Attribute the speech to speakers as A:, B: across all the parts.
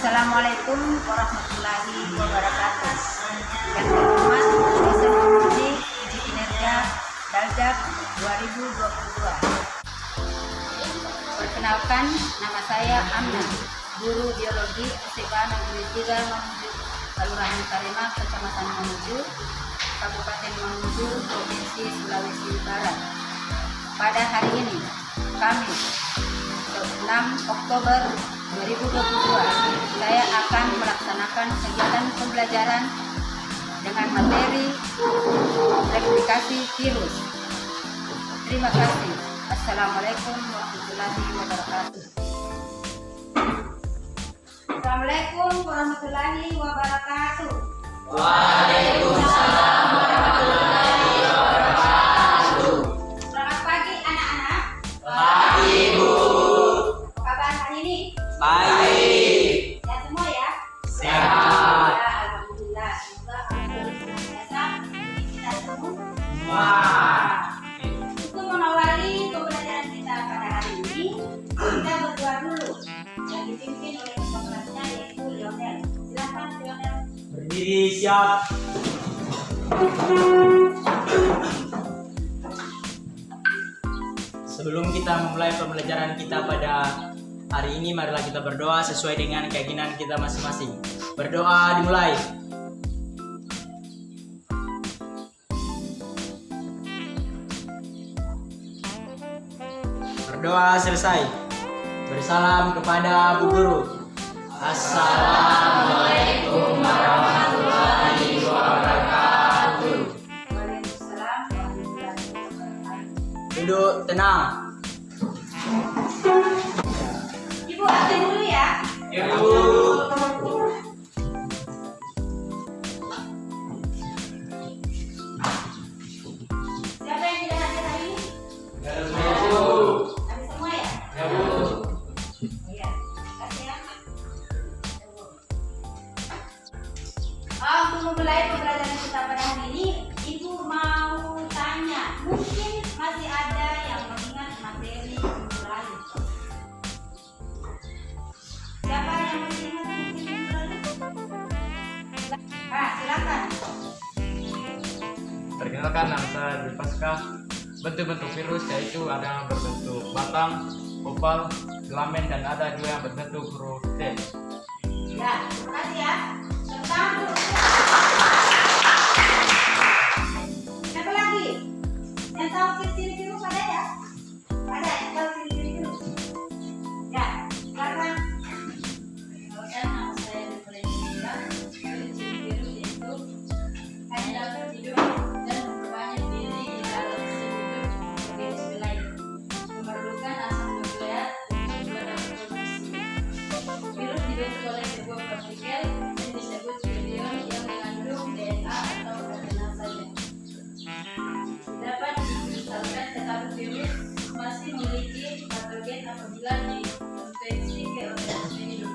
A: Assalamualaikum warahmatullahi wabarakatuh. Yang terhormat dosen uji kinerja Daljak 2022. Perkenalkan, nama saya Amna, guru biologi SMA Negeri 3 Mamuju, Kelurahan Karema, Kecamatan Mamuju, Kabupaten Mamuju, Provinsi Sulawesi Barat. Pada hari ini, Kamis 6 Oktober 2022, saya akan melaksanakan kegiatan pembelajaran dengan materi replikasi virus. Terima kasih. Assalamualaikum warahmatullahi wabarakatuh. Assalamualaikum warahmatullahi wabarakatuh.
B: Waalaikumsalam warahmatullahi wabarakatuh.
A: Selamat pagi anak-anak.
B: Pagi, Bu.
A: Apa kabar hari ini?
B: Baik.
A: Sehat semua ya?
B: Sehat.
A: Ya, alhamdulillah. Semoga Allah senantiasa melindungi kita semua.
B: Wah.
A: Untuk mengawali pembelajaran kita pada hari ini, kita berdoa dulu yang dipimpin oleh ketua kelasnya yaitu Lionel. Silakan Lionel.
B: Berdiri, siap. Sebelum kita memulai pembelajaran kita pada hari ini, marilah kita berdoa sesuai dengan keinginan kita masing-masing. Berdoa dimulai. Berdoa selesai. Bersalam kepada Bu Guru. Assalamualaikum warahmatullahi wabarakatuh.
A: Waalaikumsalam warahmatullahi wabarakatuh.
B: Duduk tenang.
A: Ibu absen dulu ya.
B: Ibu.
A: Siapa yang tidak hadir hari ini?
B: Ibu.
A: Hadir semua ya?
B: Ibu.
A: Iya. Kasih ya. Untuk memulai pembelajaran kita pada hari ini, Ibu mau tanya, mungkin masih ada yang mengingat materi minggu lalu. Siapa yang masih ingat mungkin minggu lalu? Silakan.
C: Perkenalkan, nama saya Dwi Paskah. Bentuk-bentuk virus yaitu ada yang berbentuk batang, oval, filamen, dan ada juga yang berbentuk huruf T.
A: Ya, terima kasih ya. Tentang siapa lagi? Yang tahu ciri-ciri virus ada ya? Ada yang tahu ciri-ciri virus? Ya, silakan.
D: Perkenalkan, nama saya Nurul Indonesia. Ciri-ciri virus yaitu hanya dapat hidup dan memperbanyak diri di dalam sistem hidup organisme lain, memerlukan asam nukleat untuk bereproduksi. Virus dibentuk oleh sebuah partikel yang disebut virion yang mengandung DNA atau RNA saja. Dapat dikristalkan, tetapi virus masih memiliki patogen apabila diinfeksi ke organisme hidup.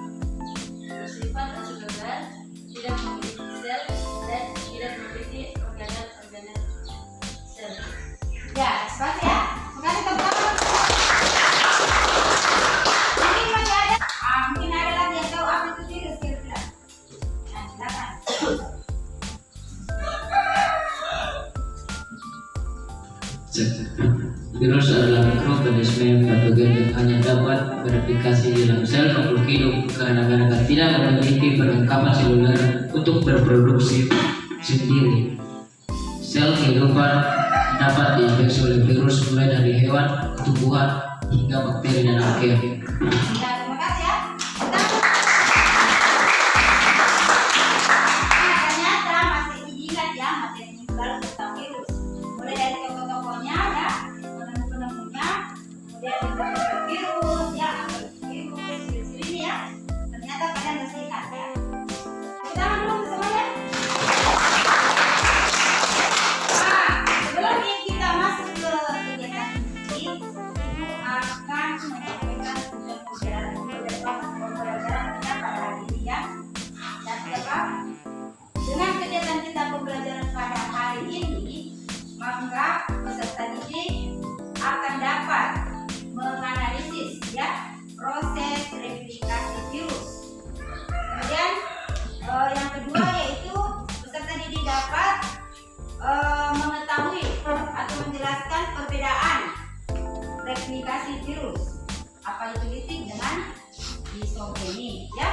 D: Bersifat aseluler, tidak memiliki sel dan tidak memiliki organel-organel sel.
A: Ya, spasi ya. Makasih teman-teman. Mungkin masih ada. Mungkin ada lagi yang tahu apa itu virus kira-kira. Nah, silakan.
E: Virus adalah mikroorganisme patogen yang hanya dapat bereplikasi di dalam sel makhluk hidup karena mereka tidak memiliki perlengkapan seluler untuk berproduksi sendiri. Sel kehidupan dapat diinfeksi oleh virus mulai dari hewan, tumbuhan, hingga bakteri dan archaea.
A: Ya, terima kasih ya. Ternyata masih diingat ya materi minggu lalu tentang virus. Mulai dari tokoh-tokohnya ya, penemu-penemunya, kemudian bentuk virus, ya, virus, ciri-cirinya ya. Ternyata kalian masih ingat ya. Kita belum semuanya. Sebelum kita masuk ke kegiatan ini, Ibu akan menyampaikan tujuan pembelajaran multiplikasi virus. Apa itu litik dengan disogeni, ya.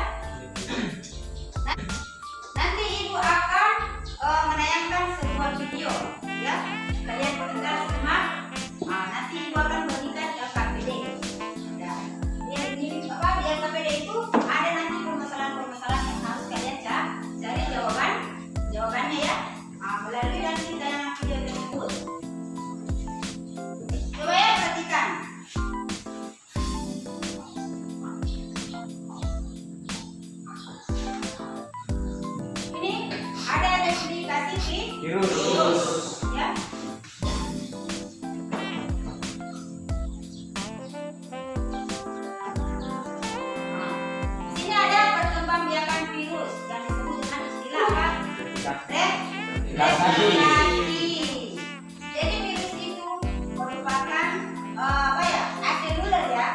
A: Nanti ibu akan menayangkan sebuah video, ya. Kalian mendengar simak. Nanti ibu akan bagikan ke KPD. Ya. Di KPD itu ada nanti permasalahan-permasalahan yang harus kalian cari jawabannya, ya. Melalui nanti tayangan video tersebut. Coba ya perhatikan. Ini ada replikasi virus, ya. Di sini ada perkembangbiakan virus yang disebut dengan istilah apa? Replikasi. Jadi virus itu merupakan aseluler, ya.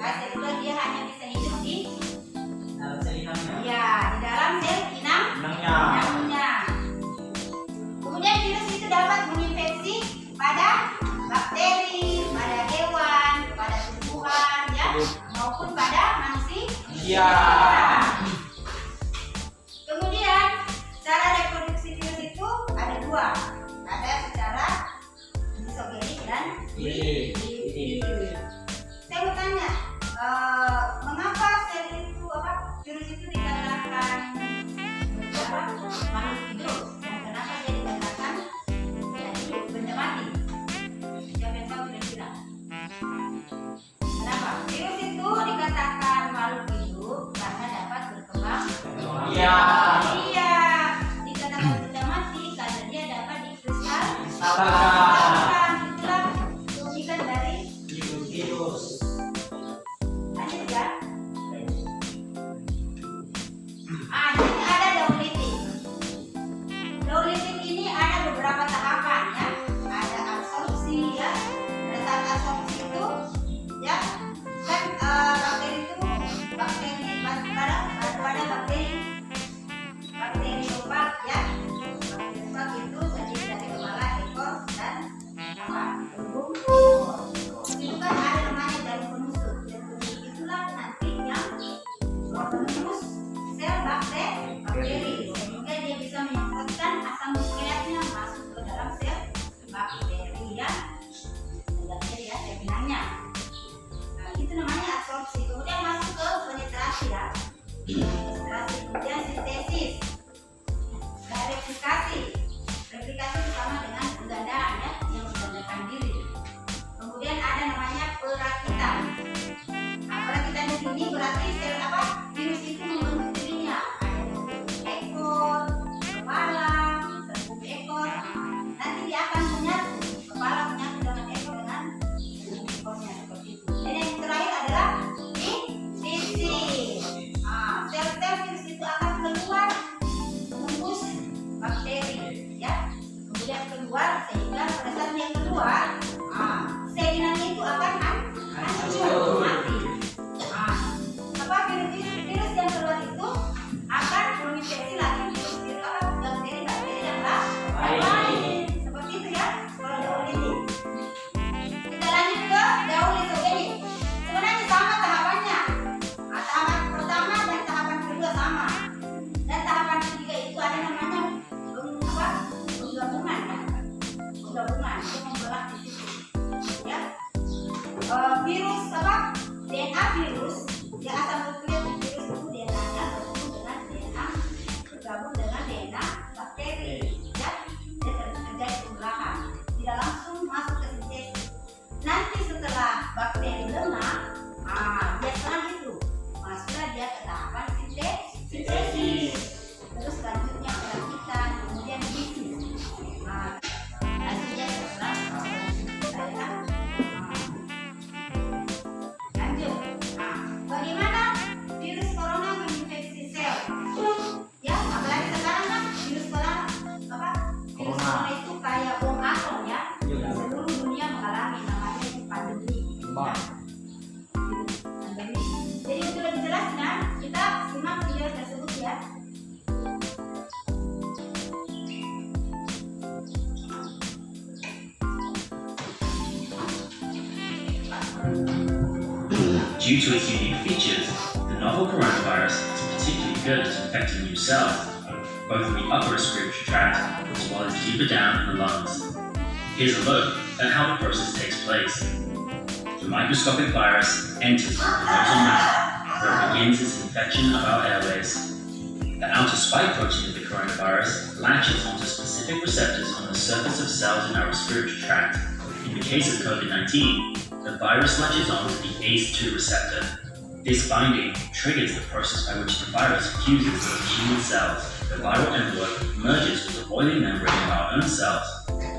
A: Aseluler, dia hanya bisa hidup di dalam sel inangnya. Kemudian virus itu dapat menginfeksi pada bakteri, pada hewan, pada tumbuhan, ya, maupun pada manusia. Kemudian cara reproduksi virus itu ada dua, ada secara isogenik dan individu. Saya mau tanya, mengapa virus itu dikatakan makhluk hidup dan kenapa dia dikatakan hidup, benda mati? Siapa yang tahu kira-kira? Kenapa? Virus itu dikatakan makhluk hidup karena dapat berkembang. Iya, dikatakan benda mati karena dia dapat dikristalkan. Itulah keunikan dari virus. Lanjut, ya. Di sini ada daun litik. Daun litik ini ada beberapa tahapan, ya. Ada absorpsi, ya. Pada saat absorpsi itu, ya, kan bakteri itu pada bakteri opak, ya. Bakteri opak itu terdiri dari kepala, ekor, dan tubuh. Itu kan ada namanya jarum penusuk. Jarum penusuk itulah nanti yang menembus sel bakteri sehingga dia bisa menyemprotkan asam nukleatnya masuk ke dalam sel bakteri, ya. Sel inangnya. Itu namanya absorpsi. Kemudian masuk ke penetrasi, ya. Penetrasi, kemudian sintesis, dan replikasi. Replikasi itu sama dengan penggandaan, ya, yang menggandakan diri. Kemudian ada namanya perakitan. Perakitan di sini berarti sel virus itu membentuk dirinya. Ada membentuk ekor, kepala, serbuk ekor. Nanti dia akan menyatu, kepala menyatu dengan ekor dengan serbuk ekornya seperti itu. Dan yang terakhir adalah sintesis. Sel-sel virus itu akan keluar menembus bakteri, ya. Kemudian keluar sehingga pada saat dia keluar, sel inangnya itu akan hancur, mati. Virus yang keluar itu akan menginfeksi lagi bakteri yang lain. Seperti itu, ya, kalau daun litik. Kita lanjut ke daun lisogenik. Sebenarnya sama tahapannya. Tahapan pertama dan tahapan kedua sama. Dan tahapan ketiga itu ada namanya penggabungan, ya. Penggabungan itu membelah di situ, ya. Virus DNA virus, ya, asam nukleat virus itu DNA-nya bergabung dengan DNA bakteri, ya. Dia terjadi pembelahan, tidak langsung masuk ke sintesis. Nanti setelah bakteri lengah, dia setelah itu masuklah dia ke tahapan sintesis. Terus selanjutnya perakitan, kemudian bisis. Hasilnya setelah lanjut. Bagaimana virus corona menginfeksi sel? Ya, apalagi sekarang kan virus corona itu kayak bom atom, ya. Seluruh dunia mengalami, namanya itu pandemi. Jadi itu lebih jelas, kan? Kita simak video tersebut, ya.
F: Due to its unique features, the novel coronavirus is particularly good at infecting new cells, both in the upper respiratory tract as well as deeper down in the lungs. Here's a look at how the process takes place. The microscopic virus enters through the nose and mouth, where it begins its infection of our airways. The outer spike protein of the coronavirus latches onto specific receptors on the surface of cells in our respiratory tract. In the case of COVID-19, the virus latches onto the ACE2 receptor. This binding triggers the process by which the virus fuses with human cells. The viral envelope merges with the boiling membrane of our own cells,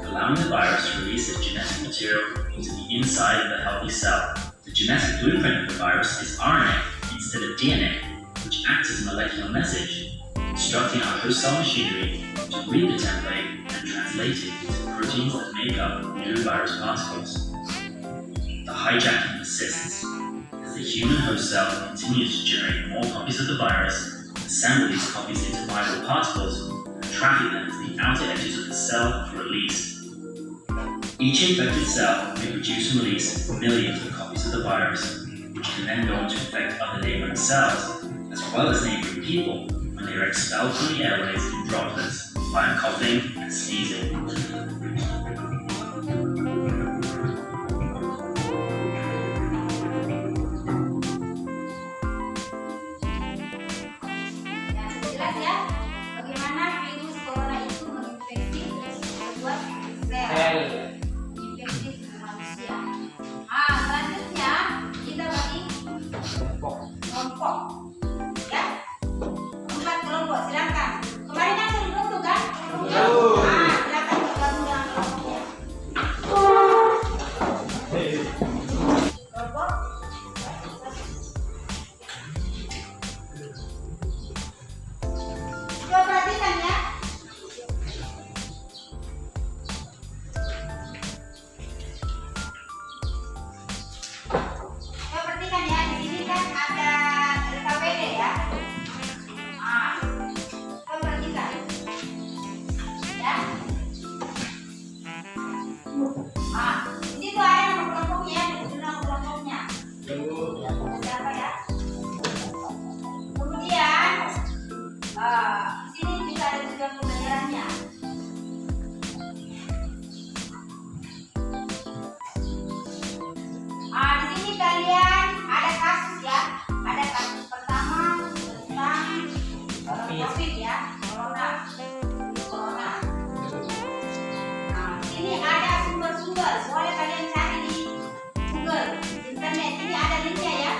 F: allowing the virus to release its genetic material into the inside of the healthy cell. The genetic blueprint of the virus is RNA instead of DNA, which acts as a molecular message, instructing our host cell machinery to read the template and translate it into proteins that make up new virus particles. The hijacking persists. As the human host cell continues to generate more copies of the virus, assemble these copies into viral particles, and traffic them to the outer edges of the cell for release. Each infected cell may produce and release millions of copies of the virus, which can then go on to infect other neighboring cells, as well as neighboring people when they are expelled from the airways in droplets via coughing and sneezing.
A: Jelas ya, bagaimana virus corona itu menginfeksi sebuah sel infeksi tubuh manusia. Selanjutnya kita bagi kelompok, ya. 4 kelompok, silakan. Kemarin kan sudah dibentuk kan? Silakan bergabung dengan kelompoknya. Kelompok. Coba perhatikan ya. Coba perhatikan ya, di sini kan ada LKPD ya. Coba perhatikan. Ya. Ini tuh ada nama kelompoknya, nama kelompoknya. Siapa ya? Kemudian di sini juga ada tujuan pembelajarannya. Di sini kalian ada kasus ya, ada kasus pertama tentang COVID ya, corona. Di sini ada sumber-sumber, boleh kalian cari di Google, internet. Ini ada linknya ya.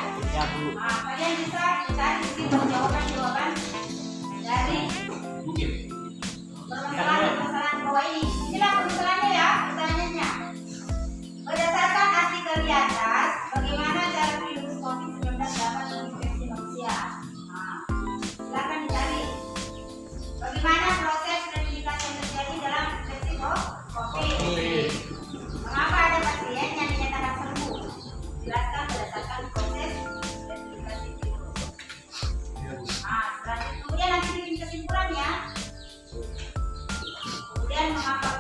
A: Kalian bisa cari di situ jawaban-jawaban dari permasalahan bawah ini. Inilah permasalahannya ya, pertanyaannya. Berdasarkan artikel di atas, bagaimana cara virus COVID-19 dapat menginfeksi manusia? Silakan dicari. Bagaimana proses replikasi yang terjadi dalam infeksi COVID? Mengapa ada pasien yang dinyatakan sembuh? Jelaskan berdasarkan proses replikasi virus. Selanjutnya kemudian nanti bikin kesimpulannya. Kemudian mengapa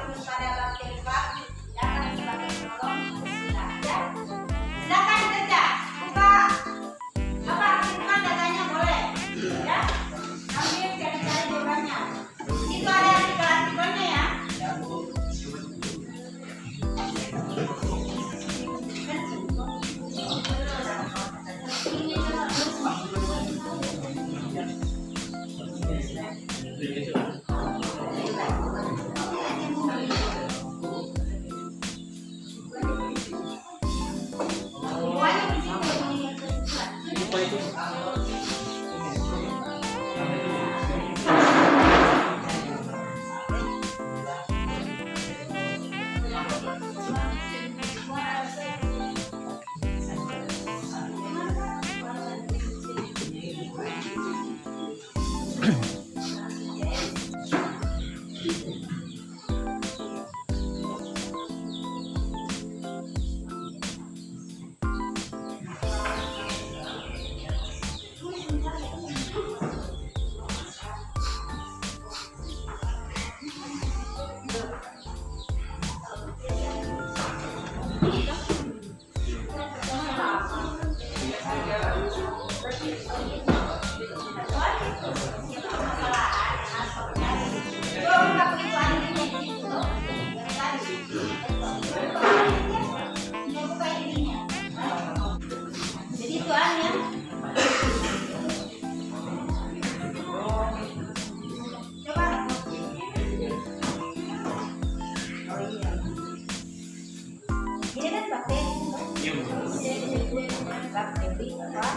A: bakteri apa?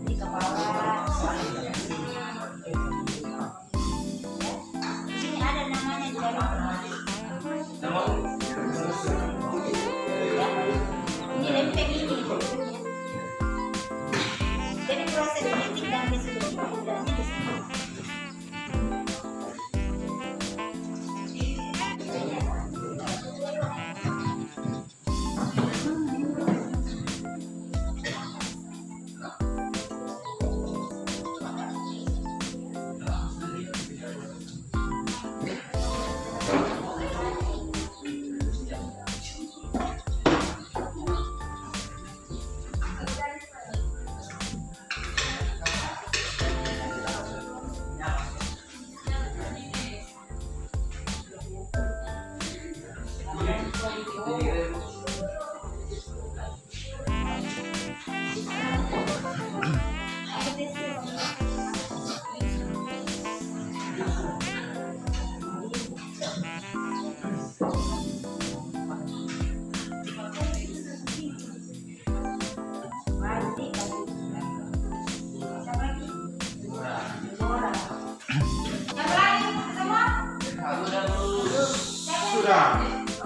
A: Di kepala. Di sini ada namanya di dalam. Ini lempeng ini. Jadi proses genetik dan metodologi di sini.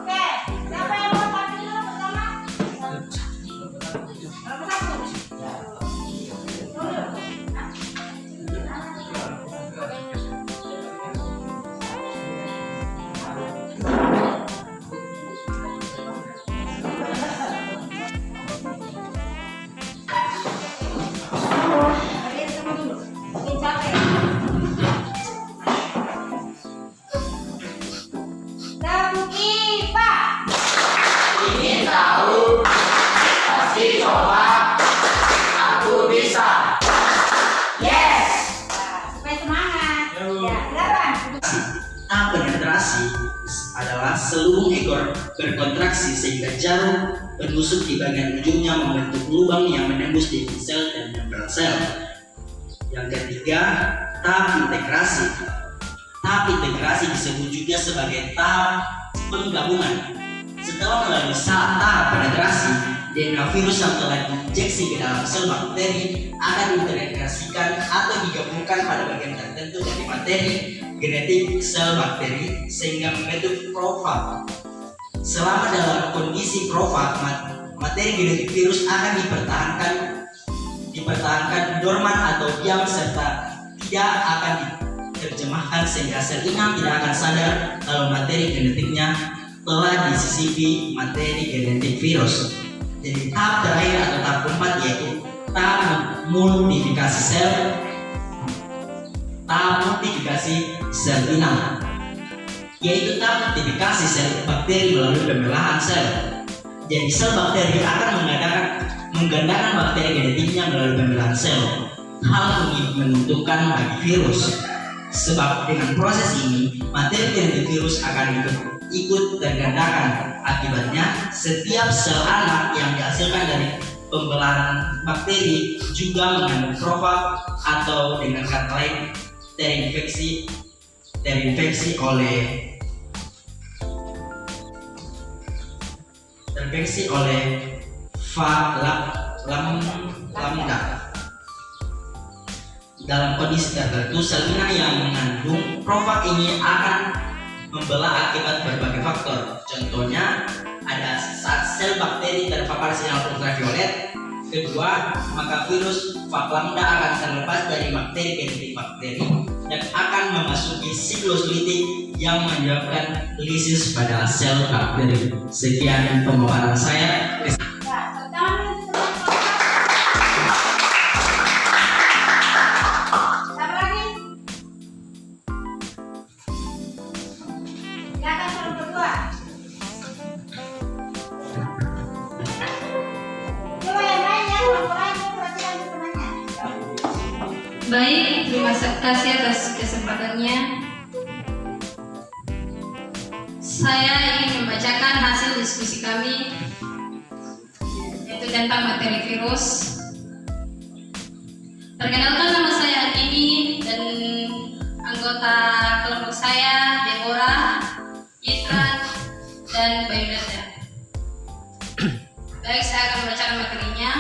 A: Oke, siapa yang mau tampil dulu pertama? Nomor satu. Kalian semua dulu. Mungkin capek. Kamu IPA.
G: Ingin tahu, pasti coba. Aku bisa. Yes.
A: Supaya semangat. Ya, silakan.
G: Tahap penetrasi adalah seluruh ekor berkontraksi sehingga jarum penusuk di bagian ujungnya membentuk lubang yang menembus dinding sel dan membran sel. Yang ketiga, tahap integrasi. Tahap integrasi disebut juga sebagai tahap penggabungan. Setelah melalui tahap penetrasi, DNA virus yang telah diinjeksi ke dalam sel bakteri akan diintegrasikan atau digabungkan pada bagian tertentu dari materi genetik sel bakteri sehingga membentuk profag. Selama dalam kondisi profag, materi genetik virus akan dipertahankan dorman atau diam serta tidak akan diterjemahkan sehingga sel inang tidak akan sadar kalau materi genetiknya telah disisipi materi genetik virus. Jadi tahap terakhir atau tahap keempat yaitu tahap multiplikasi sel. Tahap multiplikasi sel inang yaitu tahap multiplikasi sel bakteri melalui pembelahan sel. Jadi sel bakteri akan menggandakan bakteri genetiknya melalui pembelahan sel. Hal ini menentukan bagi virus. Sebab dengan proses ini, materi genetik virus akan ikut tergandakan. Akibatnya, setiap sel anak yang dihasilkan dari pembelahan bakteri juga mengandung profag atau dengan kata lain terinfeksi oleh lambda. Dalam kondisi tertentu, sel inang yang mengandung profag ini akan membelah akibat berbagai faktor. Contohnya, ada saat sel bakteri terpapar sinyal ultraviolet. Kedua, maka virus fag lambda akan terlepas dari bakteri genetik bakteri dan akan memasuki siklus litik yang menyebabkan lisis pada sel bakteri. Sekian pemaparan saya.
D: Baik, terima kasih atas kesempatannya. Saya ingin membacakan hasil diskusi kami yaitu tentang materi virus. Perkenalkan, nama saya Andini dan anggota kelompok saya Deborah, Yitran, dan Bayudata. Baik, saya akan membacakan materinya.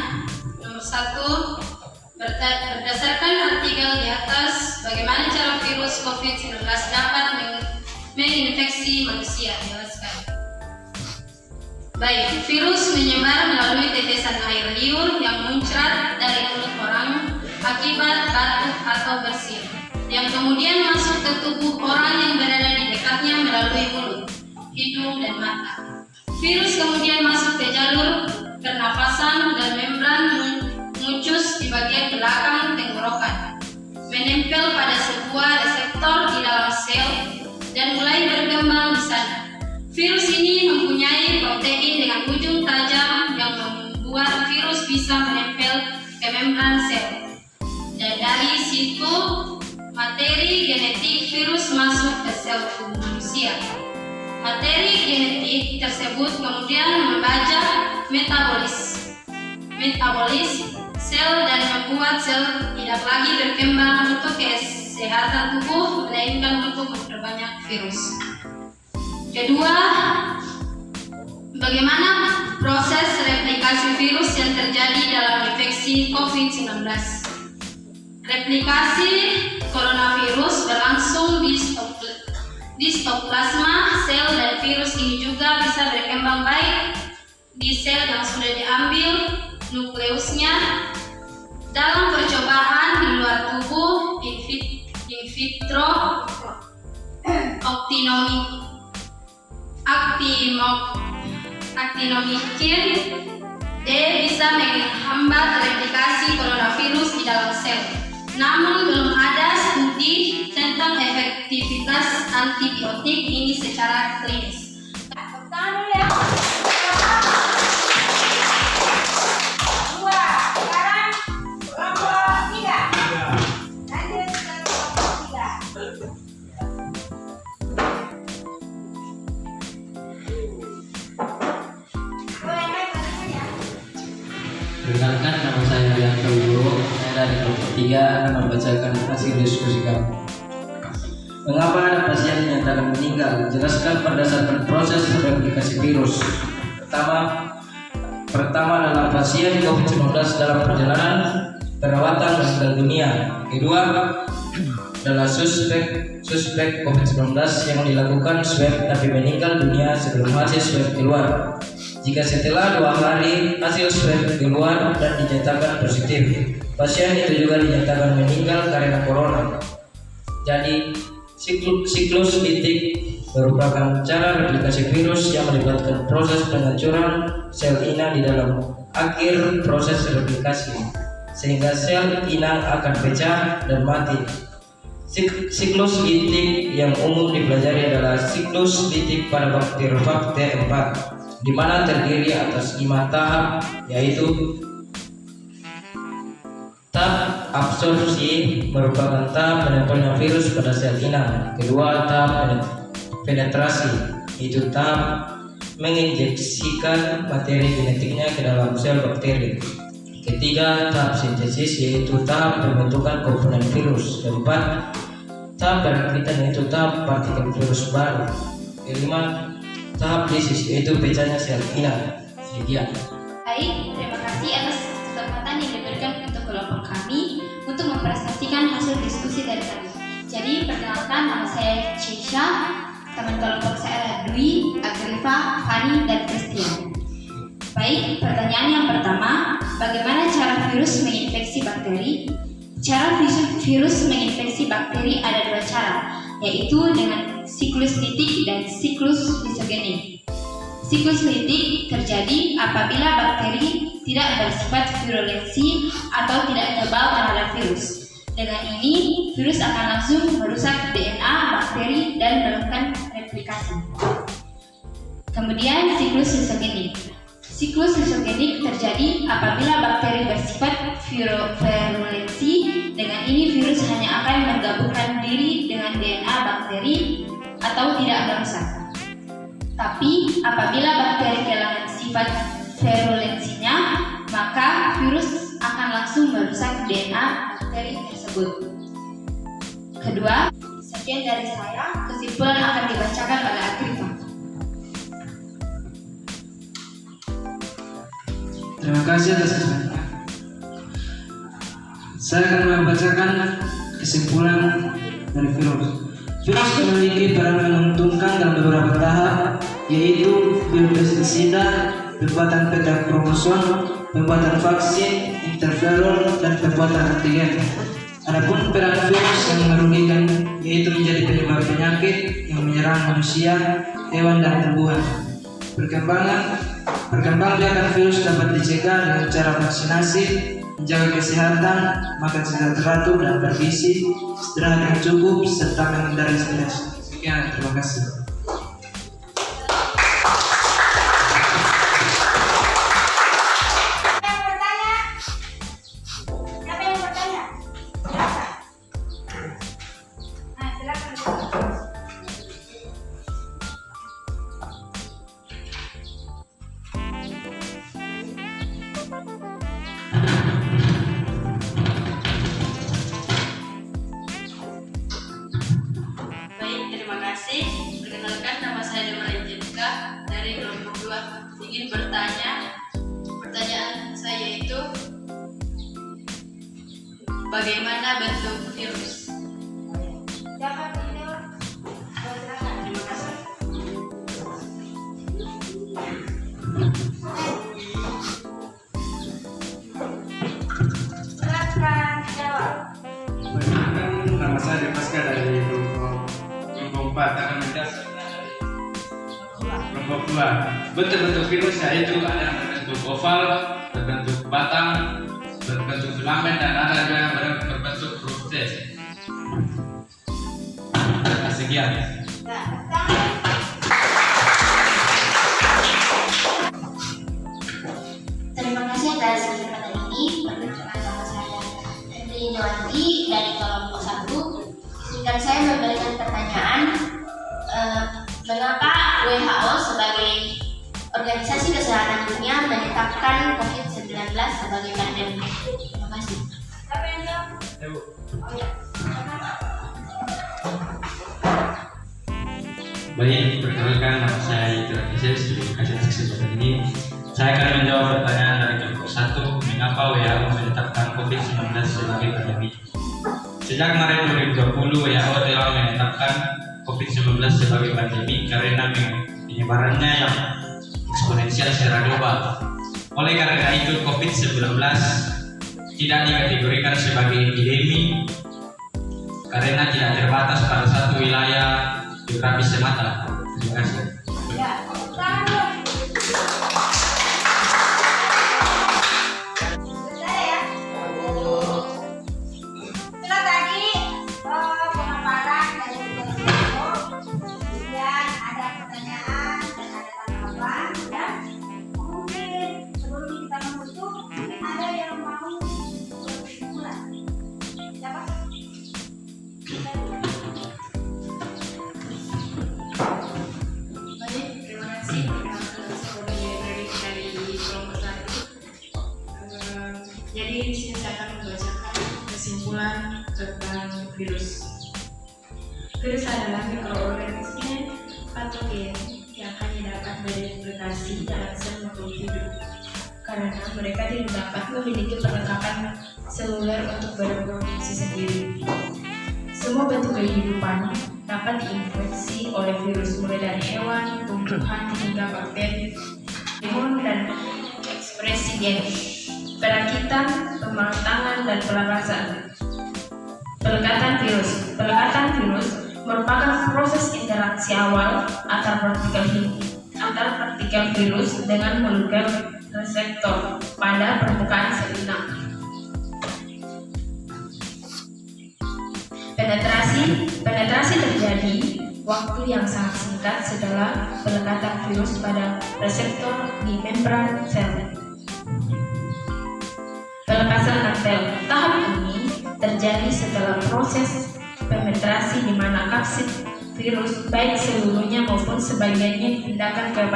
D: Nomor 1, berdasarkan artikel di atas, bagaimana cara virus COVID-19 dapat menginfeksi manusia? Jelaskan. Baik, virus menyebar melalui tetesan air liur yang muncrat dari mulut orang akibat batuk atau bersin, yang kemudian masuk ke tubuh orang yang berada di dekatnya melalui mulut, hidung, dan mata. Virus kemudian masuk ke jalur pernafasan dan membran mucus di bagian belakang tenggorokan, menempel pada sebuah reseptor di dalam sel dan mulai berkembang di sana. Virus ini mempunyai protein dengan ujung tajam yang membuat virus bisa menempel ke membran sel. Dan dari situ, materi genetik virus masuk ke sel tubuh manusia. Materi genetik tersebut kemudian membajak metabolis sel dan membuat sel tidak lagi berkembang untuk kesehatan tubuh, melainkan untuk memperbanyak virus. Kedua, bagaimana proses replikasi virus yang terjadi dalam infeksi COVID-19? Replikasi coronavirus berlangsung di stoplasma sel, dan virus ini juga bisa berkembang baik di sel yang sudah diambil nukleusnya dalam percobaan di luar tubuh in vitro actinomycin D bisa menghambat replikasi coronavirus di dalam sel. Namun belum ada studi tentang efektivitas antibiotik ini secara klinis.
A: Tepuk tangan dulu ya. Dua. Sekarang kelompok 3. Lanjut ke kelompok 3. Boleh naik tangannya.
E: Perkenalkan, nama saya Rianto Wibowo. Saya dari kelompok 3 akan membacakan hasil diskusi kami. Mengapa ada pasien dinyatakan meninggal? Jelaskan berdasarkan proses replikasi virus. Pertama adalah pasien COVID-19 dalam perjalanan perawatan meninggal dunia. Kedua adalah suspek COVID-19 yang dilakukan swab tapi meninggal dunia sebelum hasil swab keluar. Jika setelah 2 hari hasil swab keluar dan dinyatakan positif, pasien itu juga dinyatakan meninggal karena corona. Jadi siklus litik merupakan cara replikasi virus yang melibatkan proses penghancuran sel inang di dalam akhir proses replikasi, sehingga sel inang akan pecah dan mati. Siklus litik yang umum dipelajari adalah siklus litik pada bakteriofage 4, di mana terdiri atas 5 tahap, yaitu tahap absorpsi merupakan tahap menempelnya virus pada sel inang. Kedua, tahap penetrasi, yaitu tahap menginjeksikan materi genetiknya ke dalam sel bakteri. Ketiga, tahap sintesis, yaitu tahap pembentukan komponen virus. Keempat, tahap perakhitan, yaitu tahap partikel virus baru. Kelima, tahap lisis, yaitu pecahnya sel inang. Sekian.
D: Baik, terima kasih atas kesempatan yang diberikan untuk kelompok kami untuk mempresentasikan hasil diskusi dari kami. Jadi, perkenalkan, nama saya Cisha, teman kelompok saya adalah Dwi, Agrifa, Fani, dan Christian. Baik, pertanyaan yang pertama, bagaimana cara virus menginfeksi bakteri? Cara virus menginfeksi bakteri ada 2 cara, yaitu dengan siklus litik dan siklus lisogenik. Siklus litik terjadi apabila bakteri tidak bersifat virulensi atau tidak kebal terhadap virus. Dengan ini, virus akan langsung merusak DNA bakteri dan melakukan replikasi. Kemudian siklus lisogenik. Siklus lisogenik terjadi apabila bakteri bersifat virulensi. Dengan ini, virus hanya akan menggabungkan diri dengan DNA bakteri atau tidak merusak. Tapi apabila bakteri kehilangan sifat virulensinya, maka virus akan langsung merusak DNA bakteri tersebut. Kedua, sekian dari saya. Kesimpulan akan dibacakan oleh Agrifa.
H: Terima kasih atas kesempatannya. Saya akan membacakan kesimpulan dari virus. Virus memiliki peran menguntungkan dalam beberapa tahap, yaitu biopestisida, pembuatan peta kromosom, pembuatan vaksin, interferon, dan pembuatan antigen. Adapun peran virus yang merugikan, yaitu menjadi penyebab penyakit yang menyerang manusia, hewan, dan tumbuhan. Perkembangan biakan virus dapat dicegah dengan cara vaksinasi, menjaga kesehatan, makan secara teratur dan bergizi, istirahat yang cukup, serta menghindari stres. Sekian, terima kasih.
A: Siapa yang bertanya? Silakan. Nah, silakan.
D: Baik, terima kasih. Perkenalkan, nama saya Dewa Jessica dari kelompok 2. Ingin bertanya, pertanyaan saya itu bagaimana bentuk virus?
A: Siapa yang silakan.
D: Terima kasih.
A: Silakan jawab.
H: Perkenalkan, nama saya Depaska dari kelompok 4 akan menjawab kelompok 2. Bentuk-bentuk virus yaitu ada yang berbentuk oval, berbentuk batang, berbentuk filamen, dan ada juga yang berbentuk proses. Sekian.
A: Nah, tangan.
I: Terima kasih atas kesempatan ini. Perkenalkan, nama saya Hendri Dewanti dari kelompok 1. Izinkan saya memberikan pertanyaan, mengapa WHO sebagai organisasi kesehatan dunia menetapkan COVID-19 sebagai pandemi? Terima kasih.
A: Siapa yang jawab? Oh ya.
C: Baik, perkenalkan, nama saya Yitra Kises. Terima kasih atas kesempatan ini. Saya akan menjawab pertanyaan dari kelompok 1. Mengapa WHO menetapkan COVID-19 sebagai pandemi? Sejak Maret 2020, WHO telah menetapkan COVID-19 sebagai pandemi karena penyebarannya yang eksponensial secara global. Oleh karena itu, COVID-19 tidak dikategorikan sebagai epidemi karena tidak terbatas pada satu wilayah geografis semata. Terima kasih.
A: Ya, tangan dulu. Selesai ya. Setelah tadi pemaparan dari video, kemudian ada pertanyaan dan ada tanggapan, ya. Mungkin sebelum kita menutup, mungkin ada yang mau berkesimpulan. Siapa?
D: Baik, terima kasih. Saya dari kelompok 1. Jadi di sini saya akan membacakan kesimpulan tentang virus. Virus adalah mikroorganisme patogen yang hanya dapat bereplikasi dalam sel makhluk hidup karena mereka tidak dapat memiliki perlengkapan seluler untuk bereproduksi sendiri. Semua bentuk kehidupan dapat diinfeksi oleh virus, mulai dari hewan, tumbuhan, hingga bakteri, imun, dan ekspresi gen, perakitan, pematangan, dan pelakasan. Pelekatan virus merupakan proses interaksi awal antar partikel virus dengan molekul reseptor pada permukaan sel inang. Penetrasi terjadi waktu yang sangat singkat setelah pelekatan virus pada reseptor di membran sel. Pelepasan aktel. Tahap ini terjadi setelah proses penetrasi di mana kapsid virus baik seluruhnya maupun sebagiannya dipindahkan ke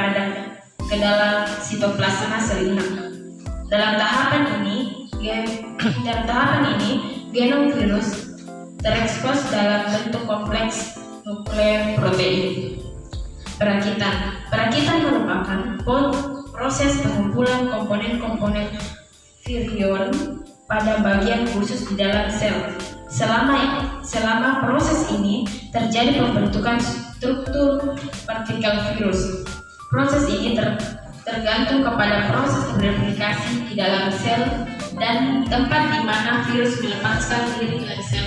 D: dalam sitoplasma sel inang. Dalam tahapan ini, genom virus terekspos dalam bentuk kompleks nukleoprotein. Perakitan merupakan proses pengumpulan komponen-komponen virion pada bagian khusus di dalam sel. Selama proses ini terjadi pembentukan struktur partikel virus. Proses ini tergantung kepada proses replikasi di dalam sel dan tempat di mana virus melepaskan diri dari sel.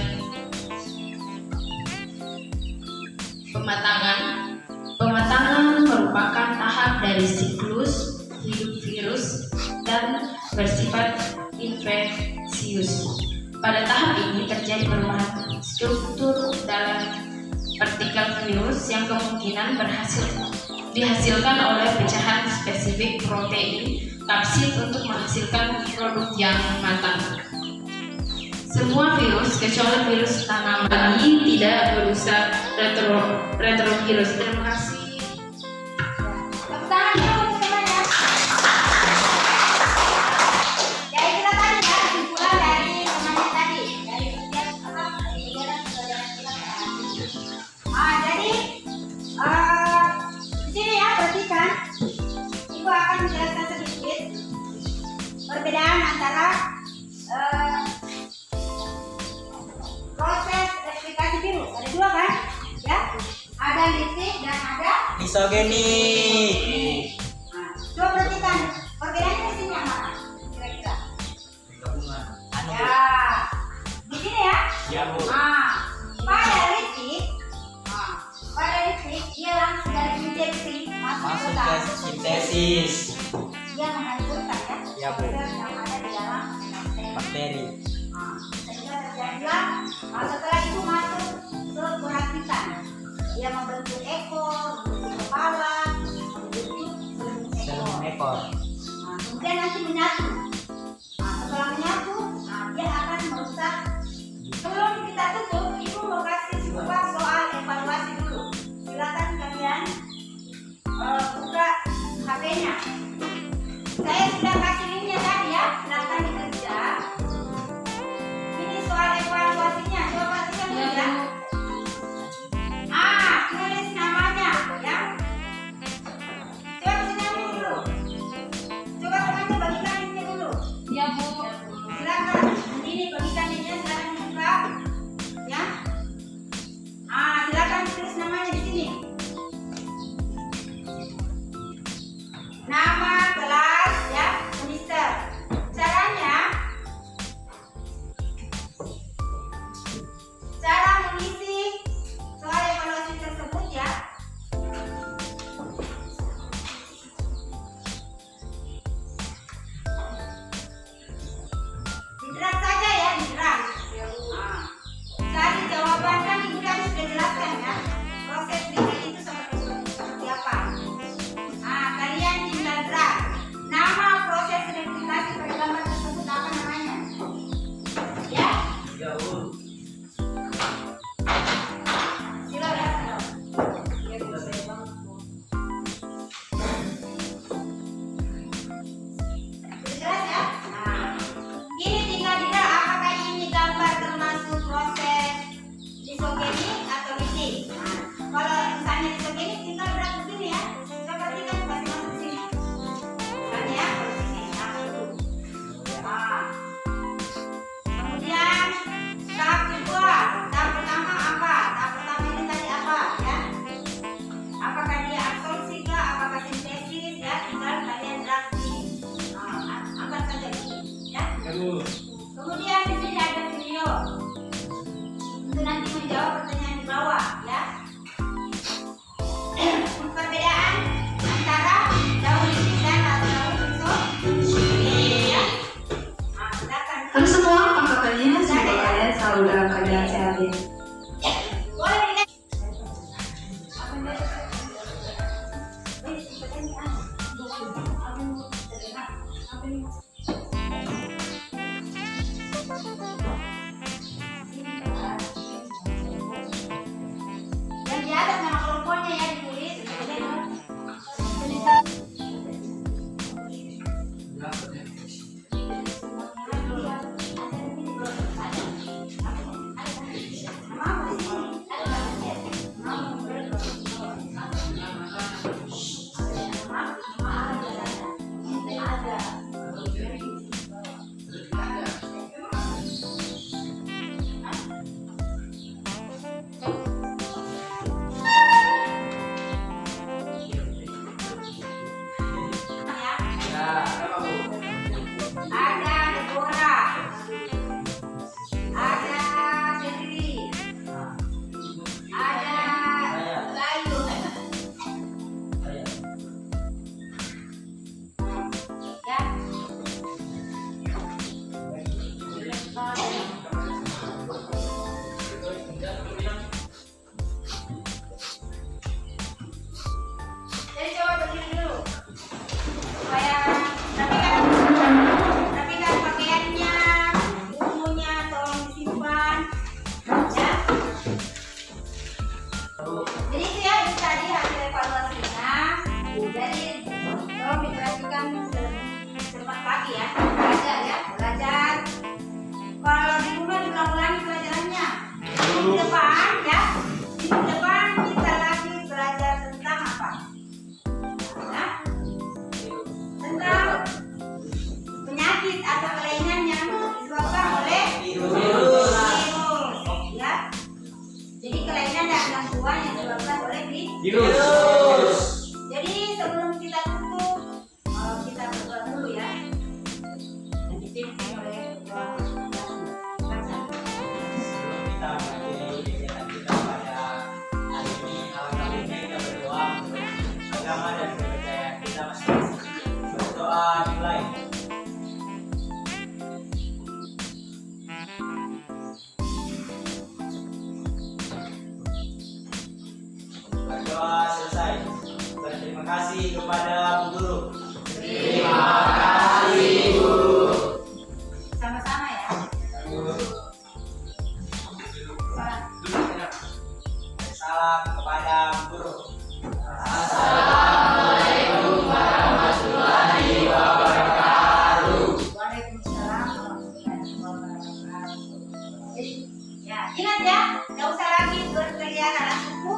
D: Pematangan merupakan tahap dari siklus hidup virus dan bersifat infeksius. Pada tahap ini terjadi perubahan struktur dalam partikel virus yang kemungkinan dihasilkan oleh pecahan spesifik protein kapsid untuk menghasilkan produk yang matang. Semua virus kecuali virus tanaman tidak berusaha retrovirus. Terima kasih.
A: Perbedaan antara proses replikasi virus ada dua kan, ya? Ada litik dan ada
B: Isogenik.
A: Nah, coba perhatikan perbedaannya di sini yang mana? Kira-kira? Ya, di sini ya.
B: Ya, Bu.
A: Pada litik dia langsung dari injeksi masuk
B: Masuk ke sintesis
A: dia menghancurkan
B: Ya, Bu.
A: yang ada di dalam
B: bakteri.
A: sehingga terjadilah setelah itu masuk ke perakitan. Dia membentuk ekor, membentuk kepala, membentuk
B: Seluruh ekor.
A: kemudian nanti menyatu. Setelah menyatu, dia akan merusak. Sebelum kita tutup, Ibu mau kasih sebuah soal evaluasi dulu. Silakan kalian buka HP-nya. Saya sudah kasih linknya tadi ya, silakan dikerja. Ini soal evaluasinya, coba perhatikan dulu ya. Tulis namanya ya. Coba kasih nama dulu. Coba temannya bagikan linknya dulu.
D: Ya, Bu.
A: Silakan. Ini bagikan linknya, silakan dibuka. Ya. Silakan tulis namanya di sini. Nama kelas ya, semester. Caranya cara mengisi soal evaluasi tersebut ya. Didrag saja ya, didrag. Cari jawaban kan Ibu tadi sudah jelaskan ya. Proses bikin itu seperti apa. Kalian tinggal drag. Nama proses replikasi pada gambar tersebut apa namanya? Ya?
B: Ya, Bu.
A: Silakan. Jelas ya? Ini tinggal didrag. Apakah ini gambar termasuk proses isogenik atau litik? Kalau misalnya isogenik tinggal drag begini ya. Coba perhatikan masih masuk sini. Kan ya, sini. Kemudian tahap kedua, tahap pertama apa? Tahap pertama ini tadi apa ya? Apakah dia absorpsi kah? Apakah sintesis ya? Tinggal kalian drag sini. Angkat saja begini ya.
B: Ya, Bu.
A: Kemudian di sini ada video. Untuk nanti menjawab pertanyaan di bawah ya. Perbedaan antara daun litik dan daun isogenik ya. Silakan.
D: Halo semua, apa kabarnya? Semoga kalian selalu dalam keadaan sehat ya.
A: Boleh dilihat. Yang di atas nama kelompoknya ya ditulis. kan cepat pagi ya, belajar ya, belajar. Kalau di rumah diulang-ulangi pelajarannya. Minggu depan ya, minggu depan kita lagi belajar tentang apa? Ya? Tentang penyakit atau kelainan yang disebabkan oleh virus. Ya. Jadi kelainan dan gangguan yang disebabkan oleh virus. Jadi sebelum kita tutup, kita berdoa dulu ya. Dan dipimpin oleh doa.
B: Sebelum kita mengakhiri kegiatan kita pada hari ini, alangkah baiknya kita berdoa untuk agama dan kepercayaan kita masing-masing. Berdoa dimulai. Berdoa selesai. Berterima kasih kepada Bu Guru. Terima kasih Guru.
A: Sama-sama ya.
B: Salam kepada Bu Guru.
A: Waalaikumsalam warahmatullahi wabarakatuh. Jadi, ya ingat ya, nggak usah lagi berteriak anak suku.